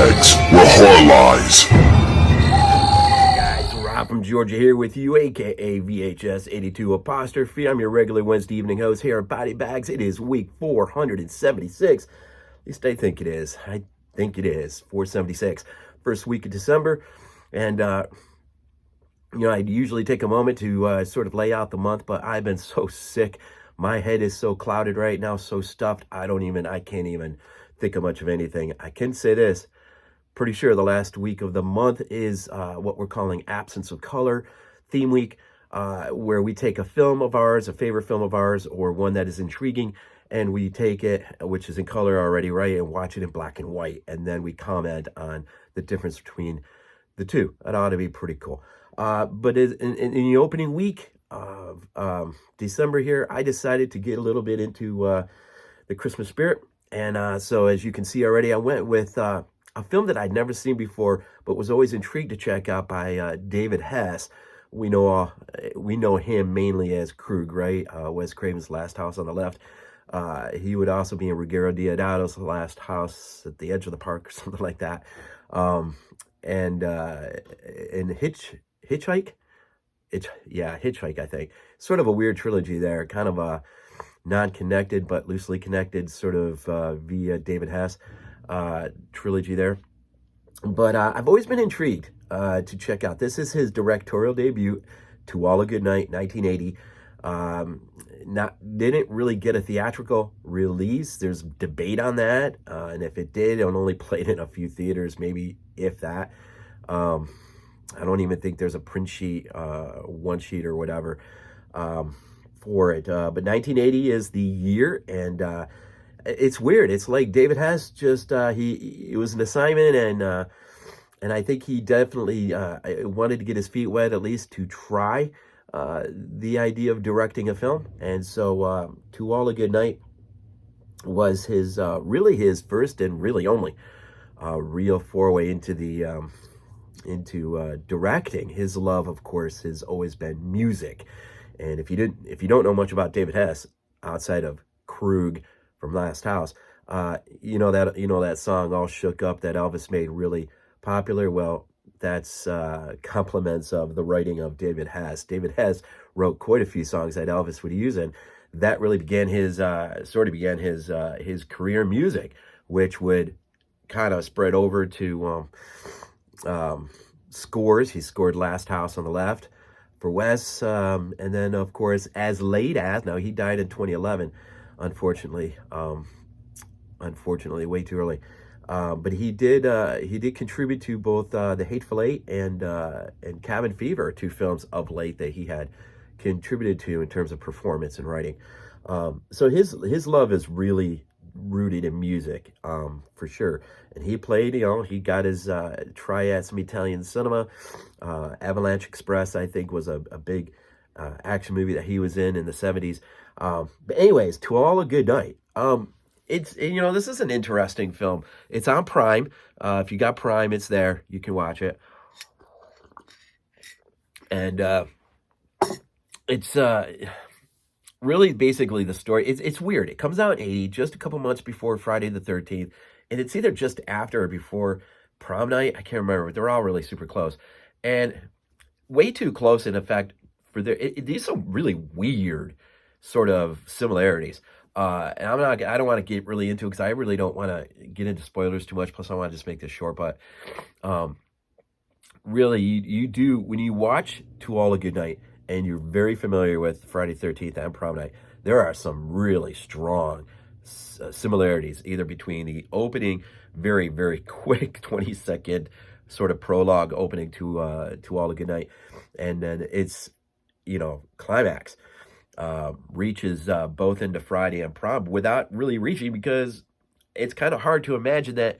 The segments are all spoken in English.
BodyBags, where horror lies. Guys, Rob from Georgia here with you, aka VHS82 apostrophe. I'm your regular Wednesday evening host here at BodyBags. It is week 476. At least I think it is. I think it is 476. First week of December. And, I usually take a moment to sort of lay out the month, but I've been so sick. My head is so clouded right now, so stuffed. I can't even think of much of anything. I can say this. Pretty sure the last week of the month is what we're calling Absence of Color theme week, where we take a film of ours, a favorite film of ours, or one that is intriguing, and we take it, which is in color already, right, and watch it in black and white, and then we comment on the difference between the two. That ought to be pretty cool. But in the opening week of December here, I decided to get a little bit into the Christmas spirit, and so as you can see already, I went with a film that I'd never seen before, but was always intrigued to check out by David Hess. We know him mainly as Krug, right? Wes Craven's Last House on the Left. He would also be in Ruggero Deodato's Last House at the Edge of the Park or something like that. And in Hitchhike, I think. Sort of a weird trilogy there, kind of a non-connected but loosely connected sort of via David Hess trilogy there. But I've always been intrigued to check out. This is his directorial debut, To All a Goodnight, 1980. Didn't really get a theatrical release. There's debate on that, and if it did, it only played in a few theaters, maybe if that. I don't even think there's a print sheet, one sheet or whatever for it. But 1980 is the year, and it's weird. It's like David Hess just it was an assignment, and I think he definitely wanted to get his feet wet, at least to try the idea of directing a film. And so To All a Goodnight was his really his first and really only real foray into the directing. His love, of course, has always been music. And if you don't know much about David Hess outside of Krug from Last House, you know that song All Shook Up that Elvis made really popular. Well, that's compliments of the writing of David Hess. David Hess wrote quite a few songs that Elvis would use, and that really began his career in music, which would kind of spread over to scores. He scored Last House on the Left for Wes, and then of course as late as, now he died in 2011, unfortunately way too early, but he did contribute to both The Hateful Eight and Cabin Fever, two films of late that he had contributed to in terms of performance and writing. So his love is really rooted in music, for sure. And he played, he got his try at some Italian cinema. Avalanche Express, I think, was a big action movie that he was in the 70s. But anyways, To All a Goodnight. This is an interesting film. It's on Prime. If you got Prime, it's there. You can watch it. And it's really basically the story. It's weird. It comes out in 80, just a couple months before Friday the 13th. And it's either just after or before prom night. I can't remember. They're all really super close. And way too close, in effect, for these are really weird sort of similarities. And I don't want to get really into it because I really don't want to get into spoilers too much. Plus, I want to just make this short. But really, you do, when you watch To All a Goodnight and you're very familiar with Friday the 13th and prom night, there are some really strong similarities, either between the opening, very, very quick 20-second sort of prologue opening to All a Goodnight, and then its climax reaches both into Friday and prom without really reaching, because it's kind of hard to imagine that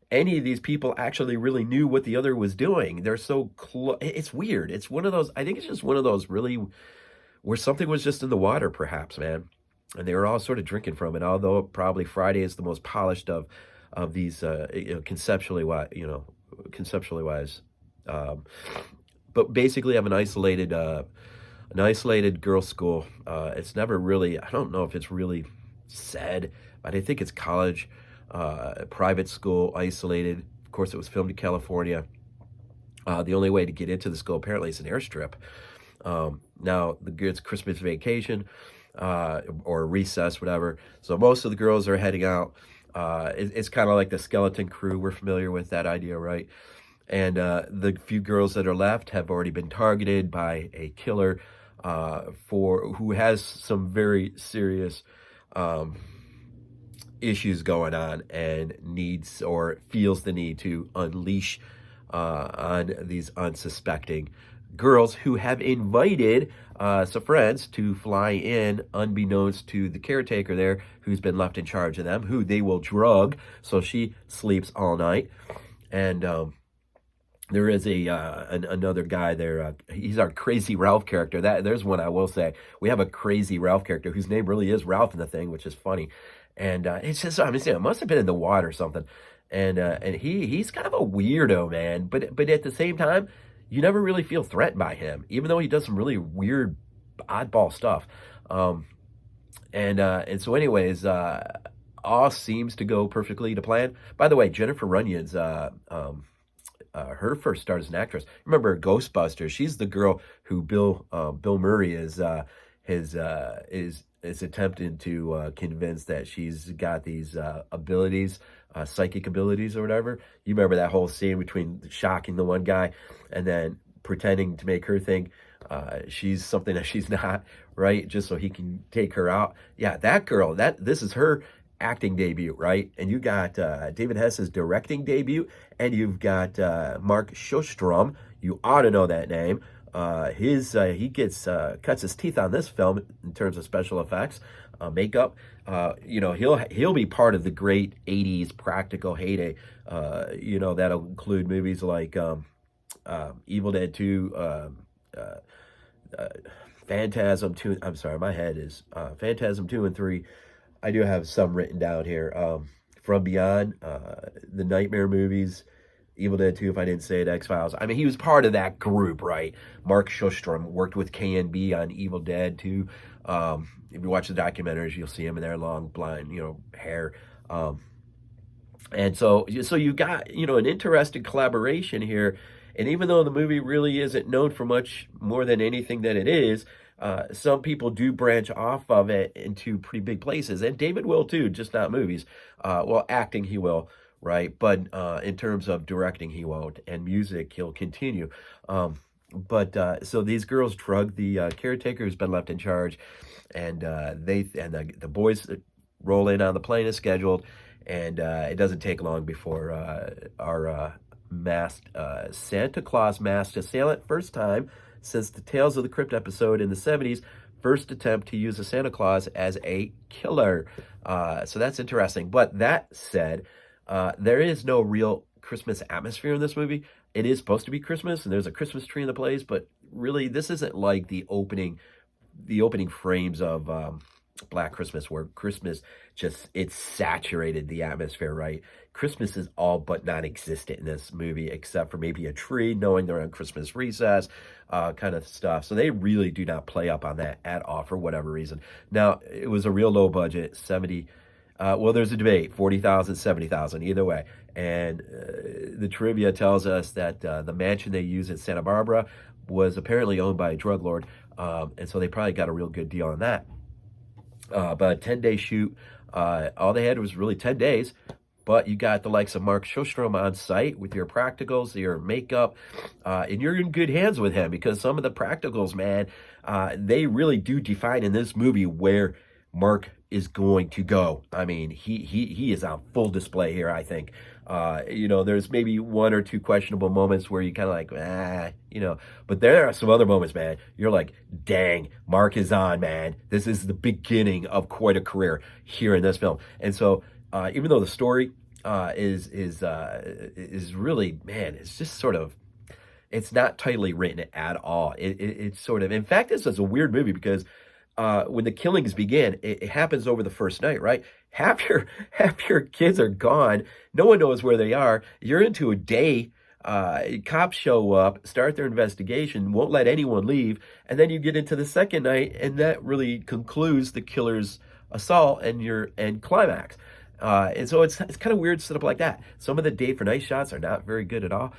any of these people actually really knew what the other was doing. They're so close. It's weird. It's one of those, I think it's just one of those really where something was just in the water, perhaps, man. And they were all sort of drinking from it, although probably Friday is the most polished of these, conceptually wise. But basically have an isolated girls' school. It's never really, I don't know if it's really said, but I think it's college, private school, isolated. Of course, it was filmed in California. The only way to get into the school apparently is an airstrip. Now, it's Christmas vacation or recess, whatever. So most of the girls are heading out. It's kind of like the skeleton crew. We're familiar with that idea, right? And the few girls that are left have already been targeted by a killer who has some very serious issues going on and needs or feels the need to unleash on these unsuspecting girls who have invited some friends to fly in unbeknownst to the caretaker there, who's been left in charge of them, who they will drug so she sleeps all night. And there is another guy there. He's our Crazy Ralph character. There's one I will say. We have a Crazy Ralph character whose name really is Ralph in the thing, which is funny. And it's just, I mean, it must have been in the water or something. And he's kind of a weirdo, man. But at the same time, you never really feel threatened by him, even though he does some really weird, oddball stuff. And so anyways, all seems to go perfectly to plan. By the way, Jennifer Runyon's her first start as an actress. Remember Ghostbusters? She's the girl who Bill Murray is attempting to convince that she's got these abilities, psychic abilities or whatever. You remember that whole scene between shocking the one guy and then pretending to make her think she's something that she's not, right? Just so he can take her out. Yeah, that girl, this is her acting debut, right? And you got David Hess's directing debut, and you've got Mark Sjostrom. You ought to know that name. He cuts his teeth on this film in terms of special effects, makeup. He'll be part of the great 80s practical heyday. That'll include movies like Evil Dead 2, Phantasm 2. I'm sorry, my head is Phantasm 2 and 3. I do have some written down here. From Beyond, the Nightmare movies, Evil Dead 2, if I didn't say it, X-Files. I mean, he was part of that group, right? Mark Sjostrom worked with KNB on Evil Dead 2. If you watch the documentaries, you'll see him in their long, blonde, hair. And so you got, an interesting collaboration here. And even though the movie really isn't known for much more than anything that it is, some people do branch off of it into pretty big places. And David will too, just not movies. Acting he will, right? But in terms of directing, he won't. And music, he'll continue. So these girls drug the caretaker who's been left in charge. And the boys roll in on the plane as scheduled. And it doesn't take long before our masked Santa Claus masked assailant, first time since the Tales of the Crypt episode in the 70s, first attempt to use a Santa Claus as a killer. So that's interesting. But that said, there is no real Christmas atmosphere in this movie. It is supposed to be Christmas, and there's a Christmas tree in the place, but really, this isn't like the opening frames of Black Christmas, where Christmas it's saturated the atmosphere, right? Christmas is all but non-existent in this movie, except for maybe a tree, knowing they're on Christmas recess, kind of stuff. So they really do not play up on that at all for whatever reason. Now, it was a real low budget, 70. There's a debate, 40,000, 70,000, either way. And the trivia tells us that the mansion they use in Santa Barbara was apparently owned by a drug lord. And so they probably got a real good deal on that. But a 10-day shoot, all they had was really 10 days. But you got the likes of Mark Sjostrom on site with your practicals, your makeup, and you're in good hands with him, because some of the practicals, man, they really do define in this movie where Mark is going to go. I mean, he is on full display here, I think. There's maybe one or two questionable moments where you kind of like, but there are some other moments, man. You're like, dang, Mark is on, man. This is the beginning of quite a career here in this film. And so, even though the story is really, man, it's just sort of, it's not tightly written at all. It's sort of, in fact, this is a weird movie because when the killings begin, it happens over the first night, right? Half your kids are gone. No one knows where they are. You're into a day. Cops show up, start their investigation, won't let anyone leave, and then you get into the second night, and that really concludes the killer's assault and climax. And so it's kind of weird setup like that. Some of the day for night shots are not very good at all.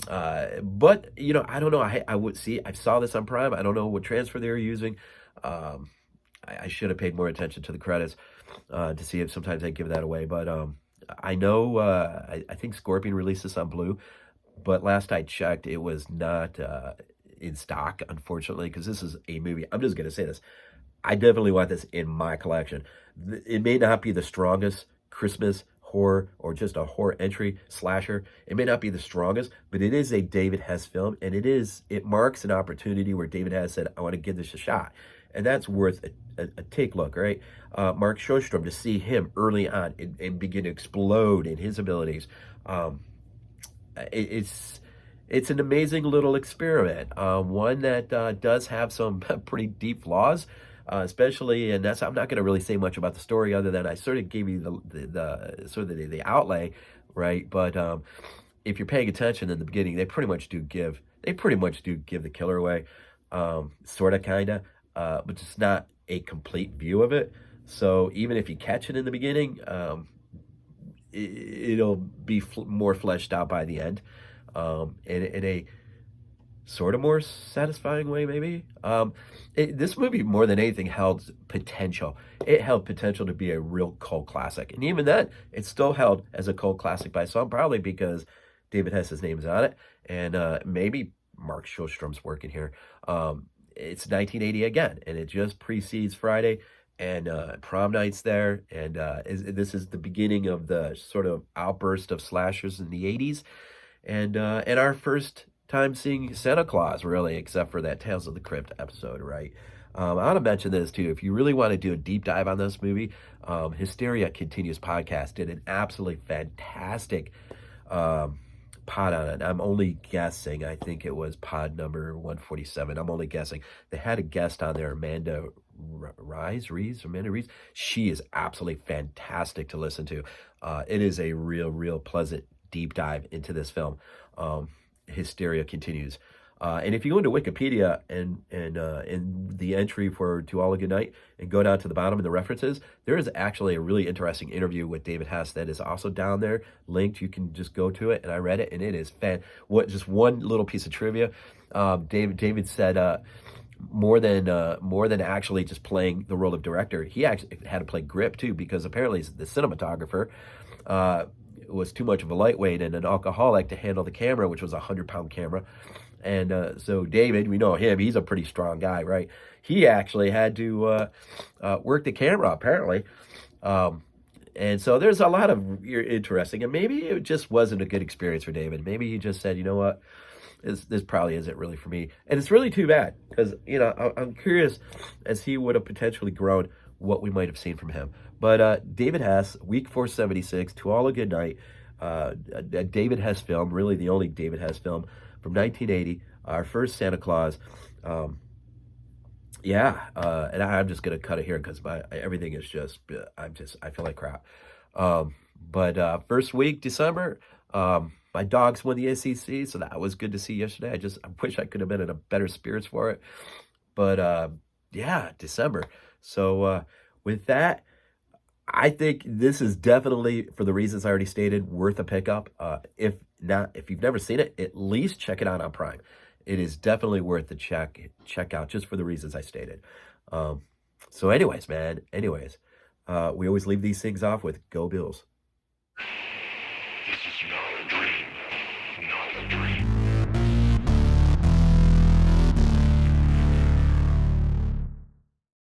But you know, I don't know. I would see. I saw this on Prime. I don't know what transfer they were using. Um, I should have paid more attention to the credits to see if sometimes they give that away. But I know I think Scorpion released this on Blue, but last I checked, it was not in stock, unfortunately, because this is a movie. I'm just gonna say this. I definitely want this in my collection. It may not be the strongest Christmas horror or just a horror entry slasher. It may not be the strongest, but it is a David Hess film, and it marks an opportunity where David Hess said, I want to give this a shot. And that's worth a take look, right? Mark Sjostrom, to see him early on and begin to explode in his abilities. It's an amazing little experiment, one that does have some pretty deep flaws, especially, and I'm not going to really say much about the story other than I sort of gave you the sort of the outlay, right? But if you're paying attention in the beginning, they pretty much do give the killer away, sort of, kind of, but it's not a complete view of it. So even if you catch it in the beginning, it'll be more fleshed out by the end, in a sort of more satisfying way, maybe. This movie, more than anything, held potential. It held potential to be a real cult classic. And even then, it's still held as a cult classic by some, probably because David Hess's name is on it. And maybe Mark Sjostrom's working here. It's 1980 again, and it just precedes Friday. And prom night's there. And this is the beginning of the sort of outburst of slashers in the 80s. And our first time seeing Santa Claus, really, except for that Tales of the Crypt episode, right? I want to mention this too. If you really want to do a deep dive on this movie, Hysteria Continues podcast did an absolutely fantastic pod on it. I'm only guessing. I think it was pod number 147. I'm only guessing. They had a guest on there, Amanda Rees. She is absolutely fantastic to listen to. It is a real pleasant deep dive into this film. Hysteria Continues. And if you go into Wikipedia and in the entry for To All a Goodnight and go down to the bottom in the references, there is actually a really interesting interview with David Hess that is also down there linked. You can just go to it, and I read it, and it is just one little piece of trivia. David said more than actually just playing the role of director, he actually had to play grip too, because apparently the cinematographer was too much of a lightweight and an alcoholic to handle the camera, which was a 100-pound camera. And so David, we know him, he's a pretty strong guy, right? He actually had to work the camera, apparently. And so there's a lot of interesting, and maybe it just wasn't a good experience for David. Maybe he just said, you know what, this probably isn't really for me. And it's really too bad, because, you know, I'm curious as he would have potentially grown what we might have seen from him. But David Hess, Week 476, To All a Goodnight, a David Hess film, really the only David Hess film from 1980, our first Santa Claus. And I'm just going to cut it here because everything is just, I feel like crap. But first week, December, my dogs won the SEC, so that was good to see yesterday. I wish I could have been in a better spirits for it. But December. So with that, I think this is definitely, for the reasons I already stated, worth a pickup. If you've never seen it, at least check it out on Prime. It is definitely worth the check out, just for the reasons I stated. So anyways, we always leave these things off with Go Bills. This is not a dream.